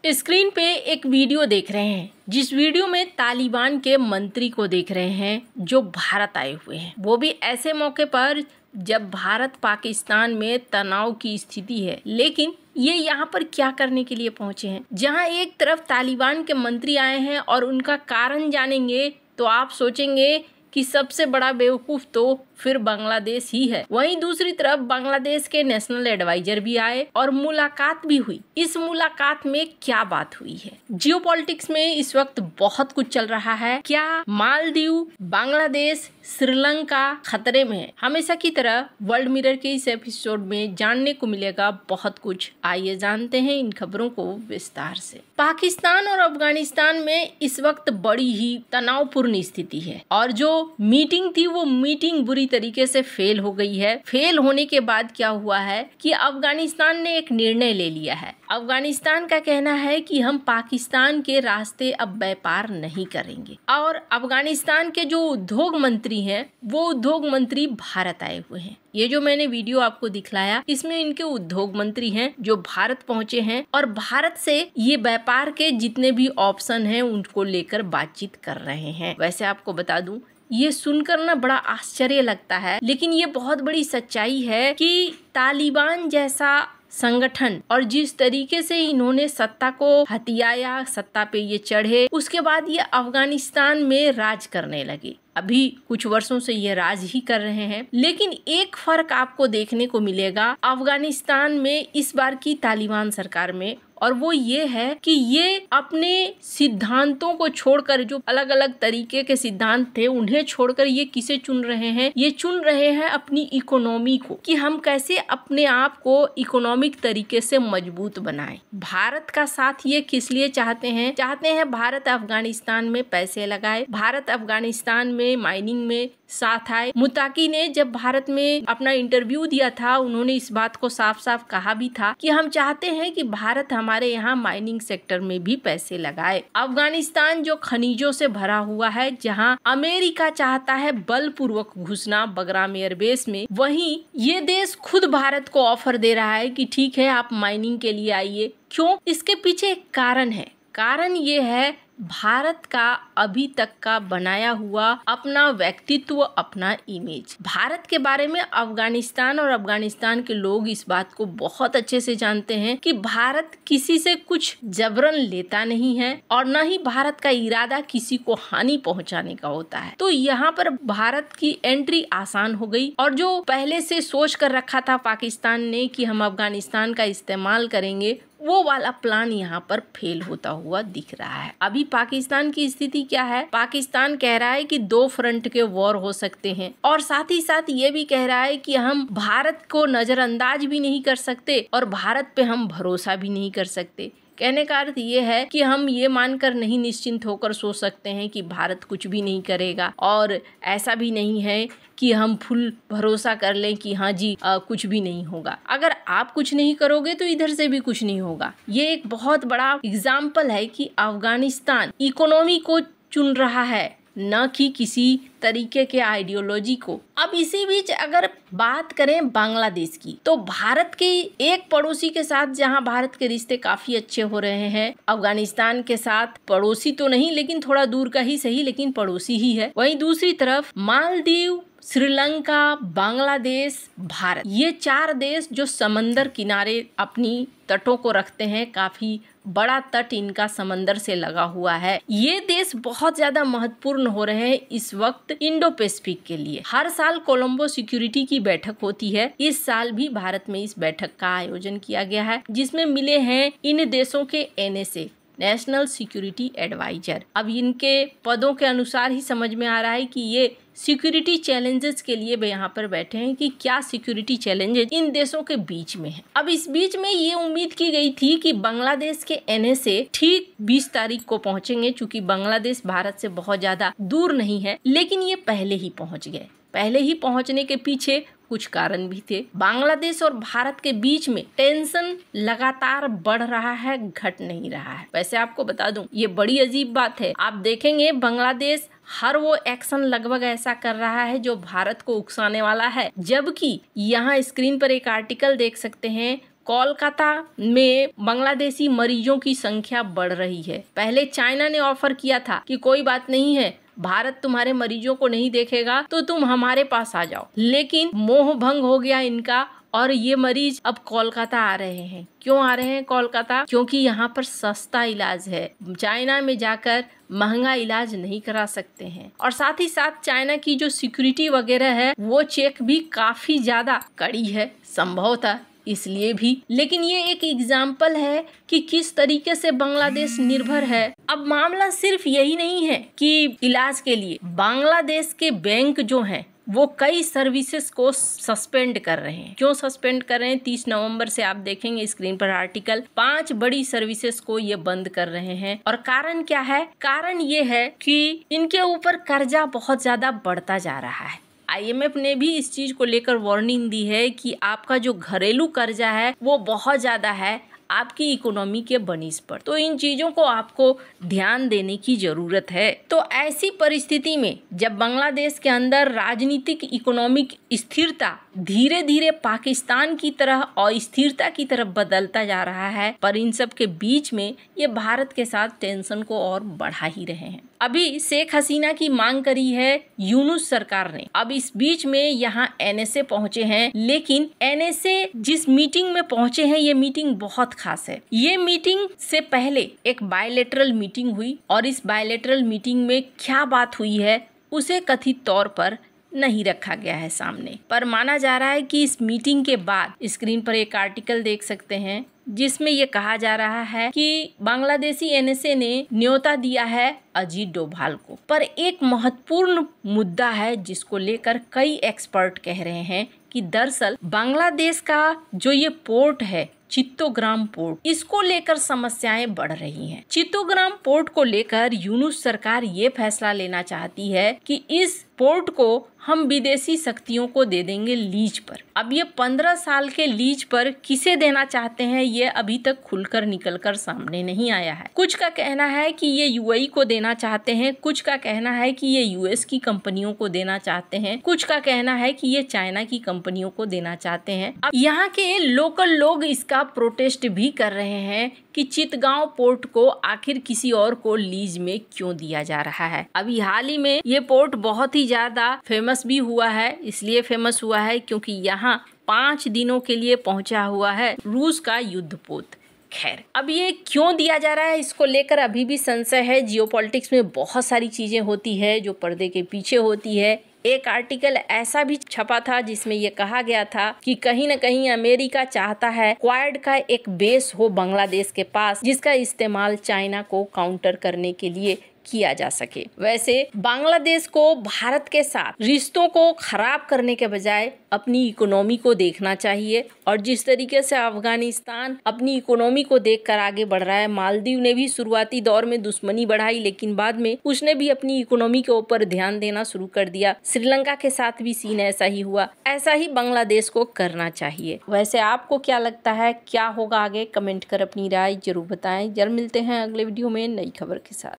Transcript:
Screen पे एक video देख रहे हैं, जिस वीडियो में तालिबान के मंत्री को देख रहे हैं जो भारत आए हुए हैं, वो भी ऐसे मौके पर जब भारत पाकिस्तान में तनाव की स्थिति है। लेकिन ये यहाँ पर क्या करने के लिए पहुंचे हैं? जहाँ एक तरफ तालिबान के मंत्री आए हैं और उनका कारण जानेंगे तो आप सोचेंगे कि सबसे बड़ा बेवकूफ तो फिर बांग्लादेश ही है। वहीं दूसरी तरफ बांग्लादेश के नेशनल एडवाइजर भी आए और मुलाकात भी हुई। इस मुलाकात में क्या बात हुई है? जियोपॉलिटिक्स में इस वक्त बहुत कुछ चल रहा है। क्या मालदीव, बांग्लादेश, श्रीलंका खतरे में है? हमेशा की तरह वर्ल्ड मिरर के इस एपिसोड में जानने को मिलेगा बहुत कुछ। आइए जानते हैं इन खबरों को विस्तार से। पाकिस्तान और अफगानिस्तान में इस वक्त बड़ी ही तनावपूर्ण स्थिति है और जो मीटिंग थी वो मीटिंग बुरी तरीके से फेल हो गई है। फेल होने के बाद क्या हुआ है कि अफगानिस्तान ने एक निर्णय ले लिया है। अफगानिस्तान का कहना है कि हम पाकिस्तान के रास्ते अब व्यापार नहीं करेंगे और अफगानिस्तान के जो उद्योग मंत्री हैं वो उद्योग मंत्री भारत आए हुए हैं। ये जो मैंने वीडियो आपको दिखलाया इसमें इनके उद्योग मंत्री हैं जो भारत पहुंचे हैं और भारत से ये व्यापार के जितने भी ऑप्शन हैं उनको लेकर बातचीत कर रहे हैं। वैसे आपको बता दूं, ये सुनकर ना बड़ा आश्चर्य लगता है, लेकिन ये बहुत बड़ी सच्चाई है कि तालिबान जैसा संगठन और जिस तरीके से इन्होंने सत्ता को हथियाया, सत्ता पे ये चढ़े, उसके बाद ये अफगानिस्तान में राज करने लगे। अभी कुछ वर्षों से ये राज ही कर रहे हैं, लेकिन एक फर्क आपको देखने को मिलेगा अफगानिस्तान में इस बार की तालिबान सरकार में, और वो ये है कि ये अपने सिद्धांतों को छोड़कर, जो अलग अलग तरीके के सिद्धांत थे उन्हें छोड़कर ये किसे चुन रहे हैं? ये चुन रहे हैं अपनी इकोनॉमी को, कि हम कैसे अपने आप को इकोनॉमिक तरीके से मजबूत बनाएं। भारत का साथ ये किस लिए चाहते हैं? चाहते हैं भारत अफगानिस्तान में पैसे लगाए, भारत अफगानिस्तान में माइनिंग में साथ आए। मुताकी ने जब भारत में अपना इंटरव्यू दिया था उन्होंने इस बात को साफ साफ कहा भी था कि हम चाहते हैं कि भारत हमारे यहाँ माइनिंग सेक्टर में भी पैसे लगाए। अफगानिस्तान जो खनिजों से भरा हुआ है, जहाँ अमेरिका चाहता है बलपूर्वक घुसना बगराम एयरबेस में, वहीं ये देश खुद भारत को ऑफर दे रहा है कि ठीक है आप माइनिंग के लिए आइए। क्यों? इसके पीछे एक कारण है। कारण ये है भारत का अभी तक का बनाया हुआ अपना व्यक्तित्व, अपना इमेज। भारत के बारे में अफगानिस्तान और अफगानिस्तान के लोग इस बात को बहुत अच्छे से जानते हैं कि भारत किसी से कुछ जबरन लेता नहीं है और न ही भारत का इरादा किसी को हानि पहुंचाने का होता है। तो यहाँ पर भारत की एंट्री आसान हो गई और जो पहले से सोच कर रखा था पाकिस्तान ने कि हम अफगानिस्तान का इस्तेमाल करेंगे, वो वाला प्लान यहाँ पर फेल होता हुआ दिख रहा है। अभी पाकिस्तान की स्थिति क्या है? पाकिस्तान कह रहा है कि 2 फ्रंट के वॉर हो सकते हैं और साथ ही साथ ये भी कह रहा है कि हम भारत को नजरअंदाज भी नहीं कर सकते और भारत पे हम भरोसा भी नहीं कर सकते। कहने का अर्थ ये है कि हम ये मानकर नहीं निश्चिंत होकर सो सकते हैं कि भारत कुछ भी नहीं करेगा, और ऐसा भी नहीं है कि हम फुल भरोसा कर लें कि हाँ जी कुछ भी नहीं होगा। अगर आप कुछ नहीं करोगे तो इधर से भी कुछ नहीं होगा। ये एक बहुत बड़ा एग्जाम्पल है कि अफगानिस्तान इकोनॉमी को चुन रहा है, न कि किसी तरीके के आइडियोलॉजी को। अब इसी बीच अगर बात करें बांग्लादेश की, तो भारत के एक पड़ोसी के साथ जहां भारत के रिश्ते काफी अच्छे हो रहे हैं, अफगानिस्तान के साथ पड़ोसी तो नहीं लेकिन थोड़ा दूर का ही सही, लेकिन पड़ोसी ही है। वहीं दूसरी तरफ मालदीव, श्रीलंका, बांग्लादेश, भारत, ये 4 देश जो समंदर किनारे अपनी तटों को रखते हैं, काफी बड़ा तट इनका समंदर से लगा हुआ है। ये देश बहुत ज्यादा महत्वपूर्ण हो रहे हैं इस वक्त इंडो पैसिफिक के लिए। हर साल कोलंबो सिक्योरिटी की बैठक होती है, इस साल भी भारत में इस बैठक का आयोजन किया गया है, जिसमें मिले हैं इन देशों के NSA, नेशनल सिक्योरिटी एडवाइजर। अब इनके पदों के अनुसार ही समझ में आ रहा है कि ये सिक्योरिटी चैलेंजेस के लिए भी यहाँ पर बैठे हैं कि क्या सिक्योरिटी चैलेंजेस इन देशों के बीच में है। अब इस बीच में ये उम्मीद की गई थी कि बांग्लादेश के NSA ठीक 20 तारीख को पहुंचेंगे, चूंकि बांग्लादेश भारत से बहुत ज्यादा दूर नहीं है, लेकिन ये पहले ही पहुंच गए। पहले ही पहुंचने के पीछे कुछ कारण भी थे। बांग्लादेश और भारत के बीच में टेंशन लगातार बढ़ रहा है, घट नहीं रहा है। वैसे आपको बता दूं, ये बड़ी अजीब बात है। आप देखेंगे बांग्लादेश हर वो एक्शन लगभग ऐसा कर रहा है जो भारत को उकसाने वाला है, जबकि यहाँ स्क्रीन पर एक आर्टिकल देख सकते हैं कोलकाता में बांग्लादेशी मरीजों की संख्या बढ़ रही है। पहले चाइना ने ऑफर किया था कि कोई बात नहीं है, भारत तुम्हारे मरीजों को नहीं देखेगा तो तुम हमारे पास आ जाओ, लेकिन मोह भंग हो गया इनका और ये मरीज अब कोलकाता आ रहे हैं। क्यों आ रहे हैं कोलकाता? क्योंकि यहाँ पर सस्ता इलाज है। चाइना में जाकर महंगा इलाज नहीं करा सकते हैं और साथ ही साथ चाइना की जो सिक्योरिटी वगैरह है वो चेक भी काफी ज्यादा कड़ी है, संभवतः इसलिए भी। लेकिन ये एक एग्जाम्पल है कि किस तरीके से बांग्लादेश निर्भर है। अब मामला सिर्फ यही नहीं है कि इलाज के लिए बांग्लादेश के बैंक जो हैं वो कई सर्विसेज को सस्पेंड कर रहे हैं। क्यों सस्पेंड कर रहे हैं? 30 नवंबर से आप देखेंगे स्क्रीन पर आर्टिकल, 5 बड़ी सर्विसेज को ये बंद कर रहे हैं। और कारण क्या है? कारण ये है कि इनके ऊपर कर्जा बहुत ज्यादा बढ़ता जा रहा है। IMF ने भी इस चीज को लेकर वार्निंग दी है कि आपका जो घरेलू कर्जा है वो बहुत ज्यादा है आपकी इकोनॉमी के बनिश पर, तो इन चीजों को आपको ध्यान देने की जरूरत है। तो ऐसी परिस्थिति में जब बांग्लादेश के अंदर राजनीतिक इकोनॉमिक स्थिरता धीरे धीरे पाकिस्तान की तरह अस्थिरता की तरफ बदलता जा रहा है, पर इन सब के बीच में ये भारत के साथ टेंशन को और बढ़ा ही रहे हैं। अभी शेख हसीना की मांग करी है यूनुस सरकार ने। अब इस बीच में यहाँ NSA पहुंचे हैं, लेकिन NSA जिस मीटिंग में पहुंचे हैं ये मीटिंग बहुत खास है। ये मीटिंग से पहले एक बायलैटरल मीटिंग हुई और इस बायलैटरल मीटिंग में क्या बात हुई है उसे कथित तौर पर नहीं रखा गया है सामने, पर माना जा रहा है कि इस मीटिंग के बाद स्क्रीन पर एक आर्टिकल देख सकते हैं जिसमें ये कहा जा रहा है कि बांग्लादेशी NSA ने न्योता दिया है अजीत डोभाल को। पर एक महत्वपूर्ण मुद्दा है जिसको लेकर कई एक्सपर्ट कह रहे हैं कि दरअसल बांग्लादेश का जो ये पोर्ट है चित्तोग्राम पोर्ट, इसको लेकर समस्याएं बढ़ रही हैं। चित्तोग्राम पोर्ट को लेकर यूनुस सरकार ये फैसला लेना चाहती है कि इस पोर्ट को हम विदेशी शक्तियों को दे देंगे लीज पर। अब ये 15 साल के लीज पर किसे देना चाहते हैं ये अभी तक खुलकर निकलकर सामने नहीं आया है। कुछ का कहना है कि ये UAE को देना चाहते हैं, कुछ का कहना है कि ये US की कंपनियों को देना चाहते हैं, कुछ का कहना है कि ये चाइना की कंपनियों को देना चाहते हैं। अब यहाँ के लोकल लोग इसका प्रोटेस्ट भी कर रहे हैं कि चितगांव पोर्ट को आखिर किसी और को लीज में क्यों दिया जा रहा है। अभी हाल ही में ये पोर्ट बहुत ही ज्यादा फेमस भी हुआ है, इसलिए फेमस हुआ है क्योंकि यहाँ 5 दिनों के लिए पहुंचा हुआ है रूस का युद्धपोत। खैर, अब ये क्यों दिया जा रहा है इसको लेकर अभी भी संशय है। जियोपॉलिटिक्स में बहुत सारी चीजें होती है जो पर्दे के पीछे होती है। एक आर्टिकल ऐसा भी छपा था जिसमें ये कहा गया था कि कहीं न कहीं अमेरिका चाहता है क्वाड का एक बेस हो बांग्लादेश के पास जिसका इस्तेमाल चाइना को काउंटर करने के लिए किया जा सके। वैसे बांग्लादेश को भारत के साथ रिश्तों को खराब करने के बजाय अपनी इकोनॉमी को देखना चाहिए और जिस तरीके से अफगानिस्तान अपनी इकोनॉमी को देखकर आगे बढ़ रहा है, मालदीव ने भी शुरुआती दौर में दुश्मनी बढ़ाई लेकिन बाद में उसने भी अपनी इकोनॉमी के ऊपर ध्यान देना शुरू कर दिया। श्रीलंका के साथ भी सीन ऐसा ही हुआ, ऐसा ही बांग्लादेश को करना चाहिए। वैसे आपको क्या लगता है, क्या होगा आगे? कमेंट कर अपनी राय जरूर बताएं। जल्द मिलते हैं अगले वीडियो में नई खबर के साथ।